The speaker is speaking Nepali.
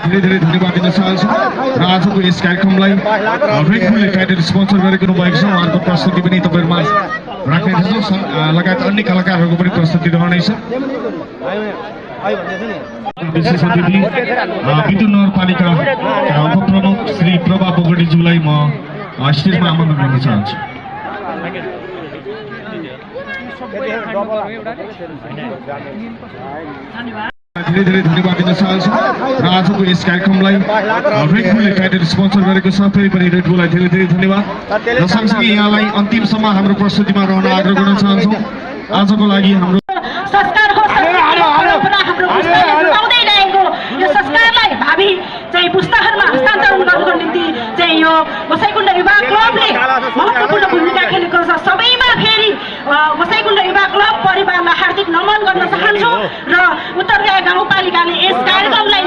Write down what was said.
धेरै धेरै धन्यवाद दिन चाहन्छु र आजको यस कार्यक्रमलाई रेडबुलले टाइटल स्पोन्सर गरेको भएको छ। उहाँहरूको प्रस्तुति पनि तपाईँहरूमा राख्नेछौँ। लगायत अन्य कलाकारहरूको पनि प्रस्तुति रहनेछ। विशेष अतिथि विद्युत नगरपालिका उपप्रमुख श्री प्रभा बोगटीज्यूलाई म स्टेजमा आमन्त्रण गर्न चाहन्छु। धेरै धेरै धन्यवाद दिन चाहन्छु र आजको यस कार्यक्रमलाई रेडबुलले टाइटल स्पोन्सर गरेको छ। फेरि पनि रेडबुललाई धेरै धेरै धन्यवाद र सँगसँगै यहाँलाई अन्तिमसम्म हाम्रो प्रस्तुतिमा रहन आग्रह गर्न चाहन्छौँ। आजको लागि हाम्रो भावी चाहिँ पुस्ताहरूमा हस्तान्तरण गर्नको निम्ति चाहिँ यो गोसाइँकुण्ड युवा क्लबले महत्त्वपूर्ण भूमिका खेलेको छ। सबैमा फेरि गोसाइँकुण्ड युवा क्लब परिवारलाई हार्दिक नमन गर्न चाहन्छु र उत्तरगाई गाउँपालिकाले यस कार्यक्रमलाई